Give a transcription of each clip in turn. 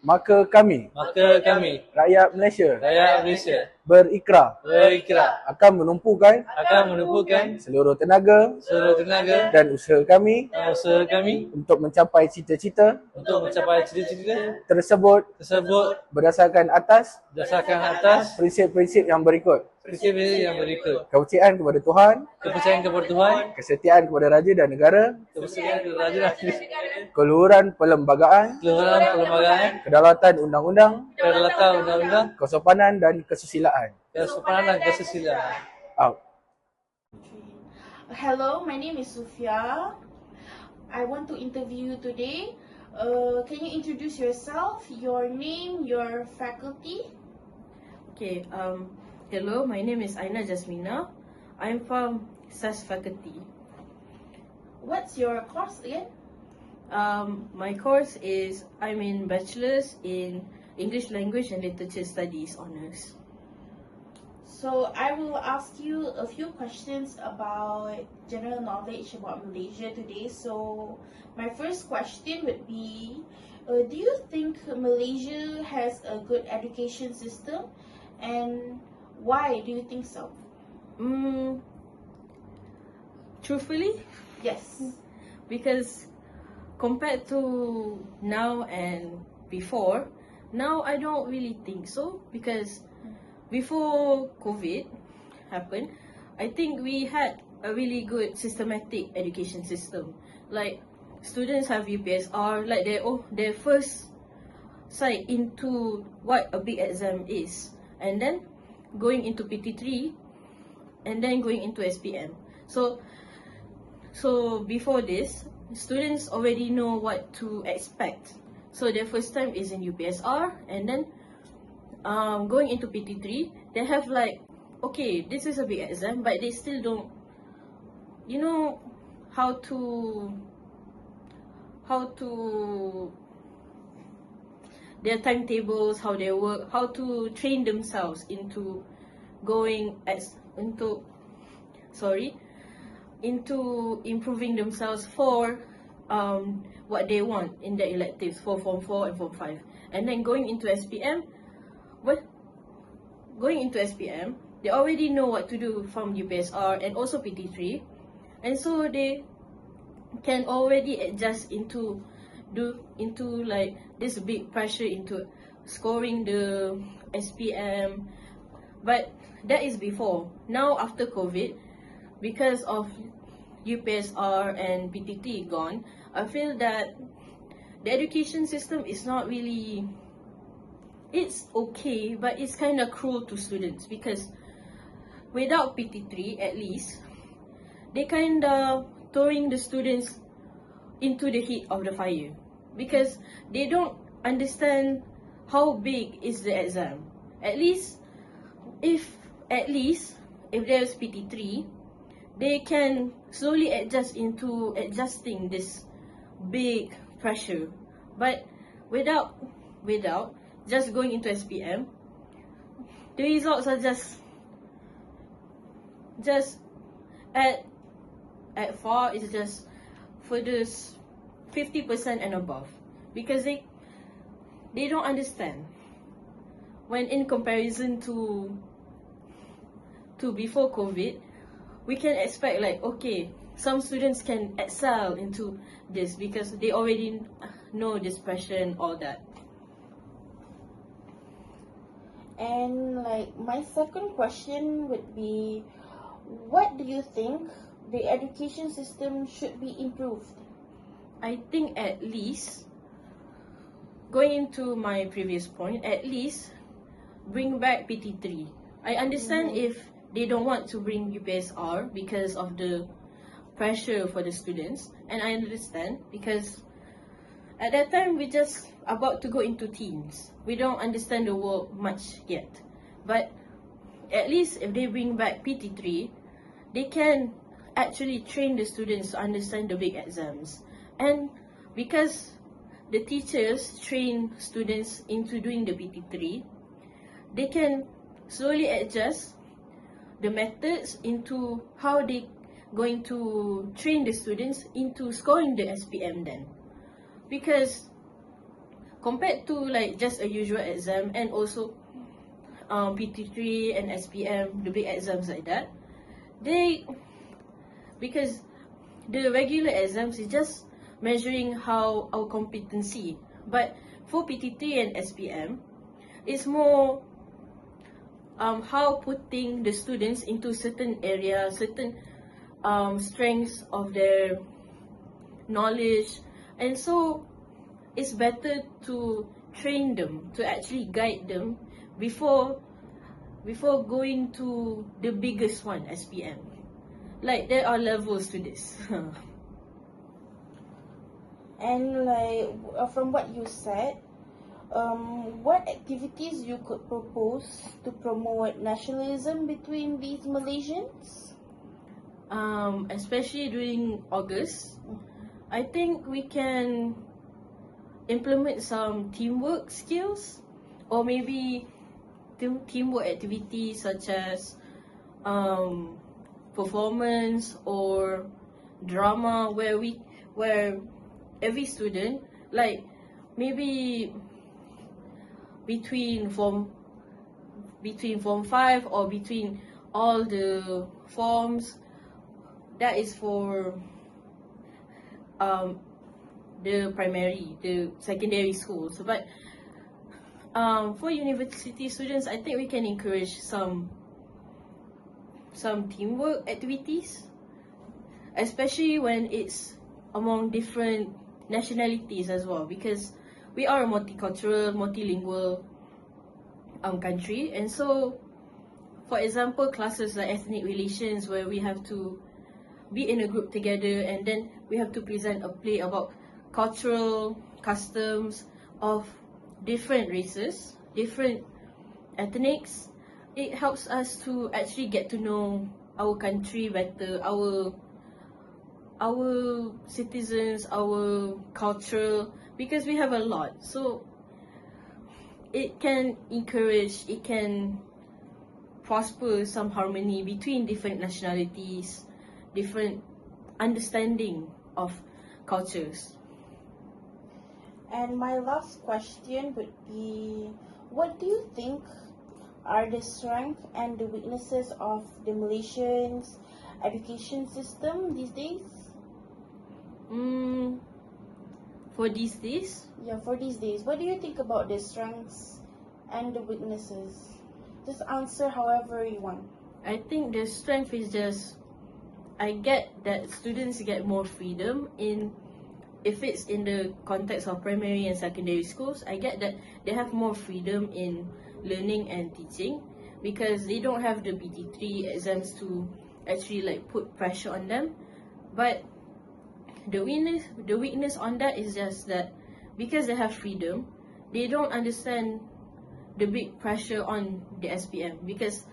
Maka kami, rakyat Malaysia, berikrar akan menumpukan seluruh tenaga dan usaha kami untuk mencapai cita-cita tersebut berdasarkan atas prinsip-prinsip yang berikut: kepercayaan kepada Tuhan, kesetiaan kepada raja dan negara, keluhuran perlembagaan, kedaulatan undang-undang, kesopanan dan kesusilaan. Out. Hello, my name is Sufia. I want to interview you today. Can you introduce yourself, your name, your faculty? Okay, hello, my name is Aina Jasmina. I'm from SAS faculty. What's your course again? My course is, I'm in Bachelor's in English Language and Literature Studies Honours. So I will ask you a few questions about general knowledge about Malaysia today. So my first question would be, do you think Malaysia has a good education system, and why do you think so? Truthfully? Yes. Because compared to now and before, now I don't really think so, because before COVID happened, I think we had a really good systematic education system. Like students have UPSR, like their first sight into what a big exam is, and then going into PT3, and then going into SPM. So before this, students already know what to expect. So their first time is in UPSR, and then going into PT3, they have like, okay, this is a big exam, but they still don't, how to their timetables, how they work, how to train themselves into into improving themselves for what they want in their electives for Form 4 and Form 5. And then going into SPM, they already know what to do from UPSR and also PT3, and so they can already adjust into like this big pressure into scoring the SPM. But that is before. Now after COVID, because of UPSR and PT3 gone, I feel that the education system is not really, it's okay, but it's kind of cruel to students, because without PT3, at least, they kind of throwing the students into the heat of the fire, because they don't understand how big is the exam. At least if there's PT3, they can slowly adjust into adjusting this big pressure. But without just going into SPM, the results are just at far is just for this 50% and above, because they don't understand. When in comparison to before COVID, we can expect like, okay, some students can excel into this because they already know this pressure and all that. And like my second question would be, what do you think the education system should be improved? I think at least, going into my previous point, at least bring back PT3. I understand if they don't want to bring UPSR because of the pressure for the students, and I understand because at that time we just about to go into teens. We don't understand the world much yet. But at least if they bring back PT3, they can actually train the students to understand the big exams. And because the teachers train students into doing the PT3, they can slowly adjust the methods into how they going to train the students into scoring the SPM then. Because compared to like just a usual exam, and also PT3 and SPM, the big exams like that, because the regular exams is just measuring how our competency, but for PT3 and SPM, it's more how putting the students into certain area, certain strengths of their knowledge, and so it's better to train them, to actually guide them before going to the biggest one, SPM. Like, there are levels to this. And like from what you said, what activities you could propose to promote nationalism between these Malaysians? Especially during August, I think we can implement some teamwork skills, or maybe teamwork activities such as performance or drama, where every student, like maybe between form 5 or between all the forms, that is for the secondary schools. But for university students, I think we can encourage some teamwork activities, especially when it's among different nationalities as well, because we are a multicultural, multilingual country. And so, for example, classes like ethnic relations, where we have to be in a group together and then we have to present a play about cultural customs of different races, different ethnics, it helps us to actually get to know our country better, our citizens, our culture, because we have a lot. So it can encourage, it can prosper some harmony between different nationalities, different understanding of cultures. And my last question would be, what do you think are the strengths and the weaknesses of the Malaysian's education system these days? For these days? Yeah, for these days. What do you think about the strengths and the weaknesses? Just answer however you want. I think the strength is just, I get that students get more freedom if it's in the context of primary and secondary schools. I get that they have more freedom in learning and teaching because they don't have the PT3 exams to actually like put pressure on them. But the weakness on that is just that because they have freedom, they don't understand the big pressure on the SPM, because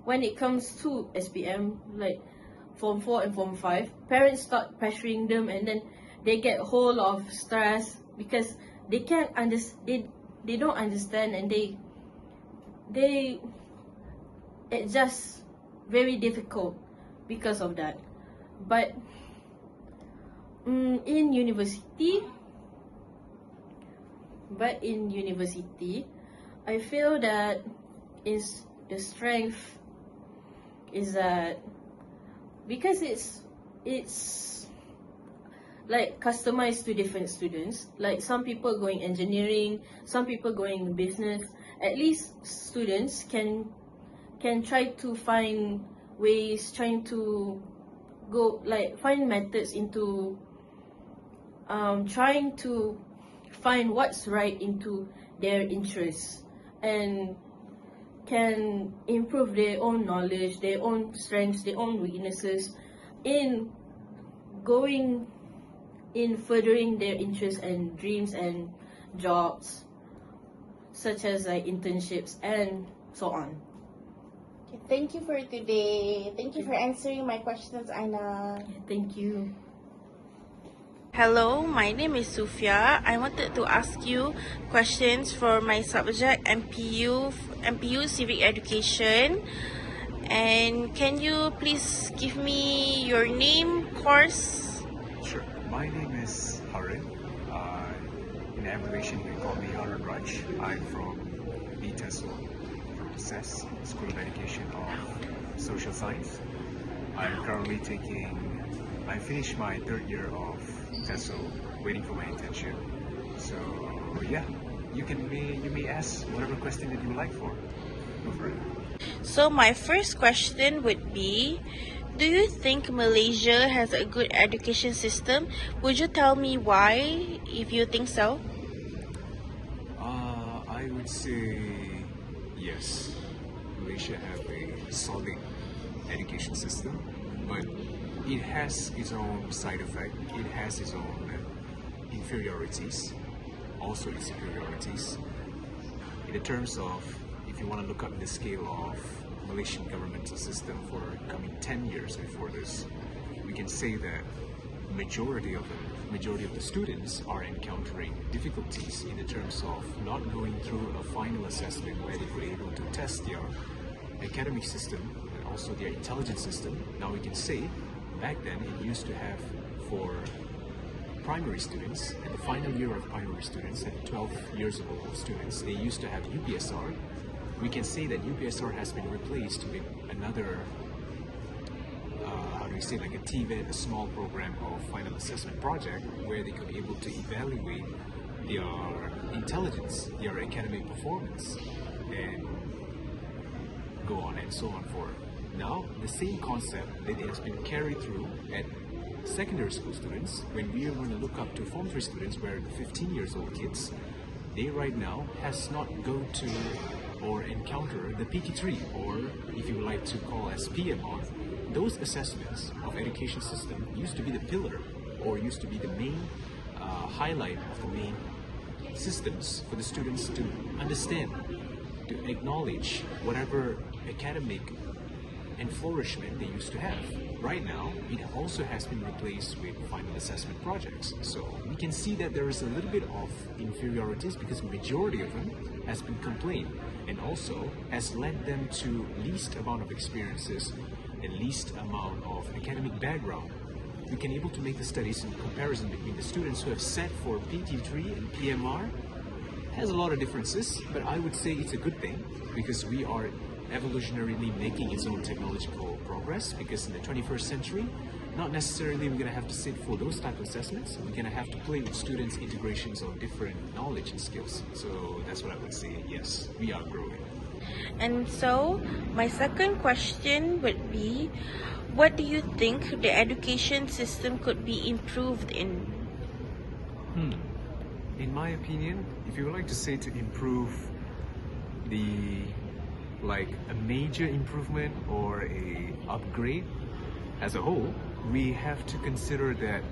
when it comes to SPM, like Form 4 and Form 5, parents start pressuring them, and then they get a whole lot of stress because they can't they don't understand, and it's just very difficult because of that. But in university, I feel that is the strength is that because it's like customized to different students. Like some people going engineering, some people going business. At least students can try to find ways, trying to go like find methods into trying to find what's right into their interests, and can improve their own knowledge, their own strengths, their own weaknesses in furthering their interests and dreams and jobs, such as like internships and so on. Okay, thank you for today. Thank you for answering my questions, Aina. Thank you. Hello, my name is Sufia. I wanted to ask you questions for my subject MPU Civic Education. And can you please give me your name, course? Sure. My name is Harin. In abbreviation, we call me Harun Raj. I'm from BTESO, from the SES, School of Education of Social Science. I'm currently I finished my 3rd year of TESO, waiting for my internship. So yeah, you may ask whatever question that you would like for. Go for it. So my first question would be, do you think Malaysia has a good education system? Would you tell me why, if you think so? I would say yes. Malaysia have a solid education system, but it has its own side effect. It has its own inferiorities, also its superiorities. In the terms of, if you want to look up the scale of Malaysian governmental system for coming 10 years before this, we can say that majority of the students are encountering difficulties in the terms of not going through a final assessment where they were able to test their academic system and also their intelligence system. Now we can say back then it used to have, for primary students, at the final year of primary students, at 12 years old of students, they used to have UPSR. We can say that UPSR has been replaced with another, like a TVET, a small program of final assessment project, where they could be able to evaluate their intelligence, their academic performance, and go on and so on forth. Now, the same concept that has been carried through at secondary school students, when we are going to look up to Form 3 students, where the 15 years old kids, they right now has not go to or encounter the PT3, or if you would like to call as PMR. Those assessments of education system used to be the pillar, or used to be the main highlight of the main systems for the students to understand, to acknowledge whatever academic and flourishment they used to have. Right now, it also has been replaced with final assessment projects. So we can see that there is a little bit of inferiorities because majority of them has been complained, and also has led them to least amount of experiences and least amount of academic background. We can able to make the studies in comparison between the students who have set for PT3 and PMR. Has a lot of differences, but I would say it's a good thing because we are evolutionarily making its own technological progress, because in the 21st century, not necessarily we're going to have to sit for those type of assessments. We're going to have to play with students' integrations of different knowledge and skills. So that's what I would say. Yes, we are growing. And so, my second question would be, what do you think the education system could be improved in? In my opinion, if you would like to say to improve a major improvement or a upgrade as a whole, we have to consider that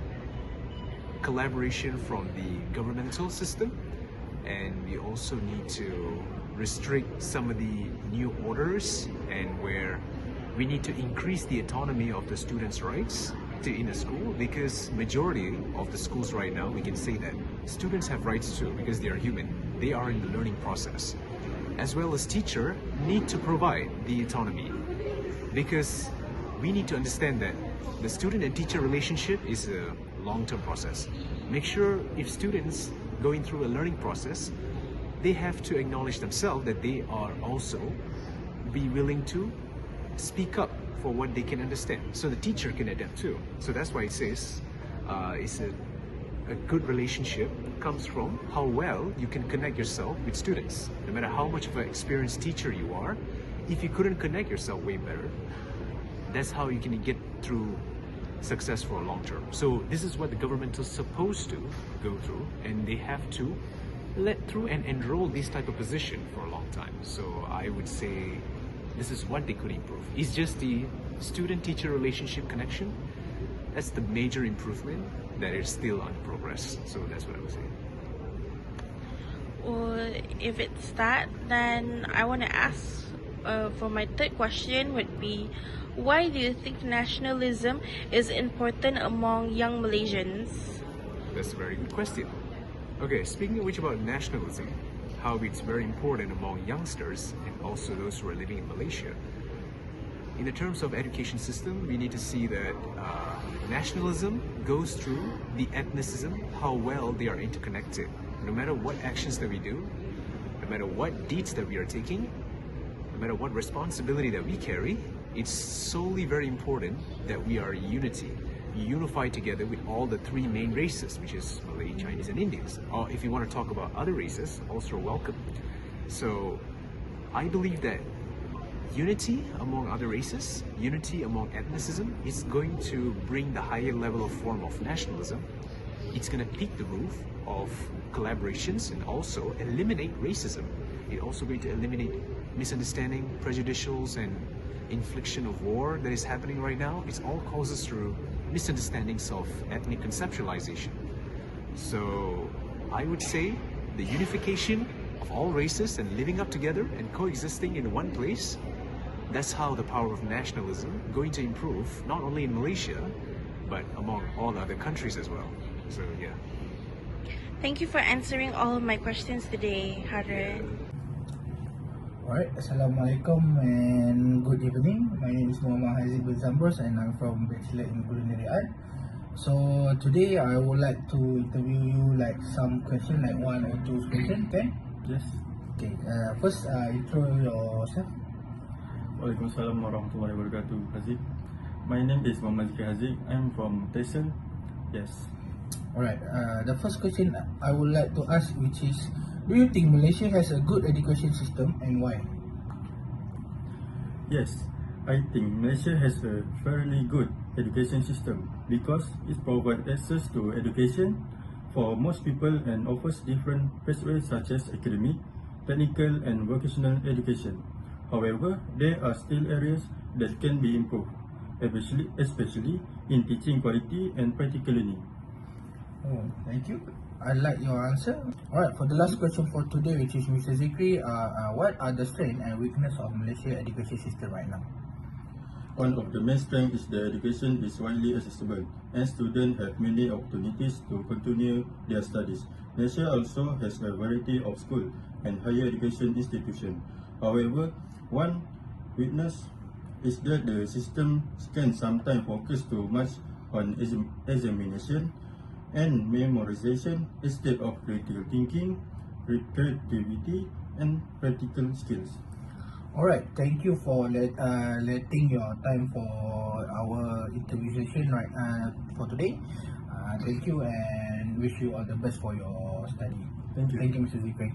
collaboration from the governmental system, and we also need to restrict some of the new orders, and where we need to increase the autonomy of the students' rights in a school, because majority of the schools right now, we can say that students have rights too, because they are human. They are in the learning process. As well as teacher need to provide the autonomy, because we need to understand that the student and teacher relationship is a long-term process. Make sure if students going through a learning process, they have to acknowledge themselves that they are also be willing to speak up for what they can understand, so the teacher can adapt too. So that's why it says it's a good relationship comes from how well you can connect yourself with students. No matter how much of an experienced teacher you are, if you couldn't connect yourself way better, that's how you can get through success for a long term. So this is what the government is supposed to go through, and they have to let through and enroll this type of position for a long time. So I would say this is what they could improve. It's just the student-teacher relationship connection. That's the major improvement that is still under progress. So that's what I would say. Well, if it's that, then I want to ask for my third question would be, why do you think nationalism is important among young Malaysians? That's a very good question. Okay, speaking of which about nationalism, how it's very important among youngsters and also those who are living in Malaysia. In the terms of education system, we need to see that nationalism goes through the ethnicism, how well they are interconnected. no matter what actions that we do, no matter what deeds that we are taking, no matter what responsibility that we carry, it's solely very important that we are unified together with all the three main races, which is Malay, Chinese, and Indians. Or if you want to talk about other races, also welcome. So I believe that unity among other races, unity among ethnicism is going to bring the higher level of form of nationalism. It's going to peak the roof of collaborations and also eliminate racism. It's also going to eliminate misunderstanding, prejudicials, and infliction of war that is happening right now. It's all causes through misunderstandings of ethnic conceptualization. So I would say the unification of all races and living up together and coexisting in one place, that's how the power of nationalism going to improve, not only in Malaysia, but among all other countries as well. So yeah. Thank you for answering all of my questions today, Harun. Alright, Assalamualaikum and good evening. My name is Muhammad Haziq bin Zambros and I'm from Bachelor in Culinary Art. So today I would like to interview you like some question, like one or two questions, okay? Yes. Okay, first intro yourself. Waalaikumsalam warahmatullahi wabarakatuh. Haziq. My name is Muhammad Haziq. I'm from Tyson. Yes. Alright, the first question I would like to ask, which is, do you think Malaysia has a good education system and why? Yes, I think Malaysia has a fairly good education system because it provides access to education for most people and offers different pathways such as academic, technical and vocational education. However, there are still areas that can be improved, especially in teaching quality and practical learning. Oh, thank you. I like your answer. Alright, for the last question for today, which is Mr. Zikri, what are the strengths and weakness of Malaysia education system right now? One of the main strengths is the education is widely accessible and students have many opportunities to continue their studies. Malaysia also has a variety of school and higher education institutions. However, one weakness is that the system can sometimes focus too much on examination and memorization instead of critical thinking, creativity, and practical skills. Alright, thank you for letting your time for our interview session for today. Thank you and wish you all the best for your study. Thank you. Thank you, Mr. Zikri.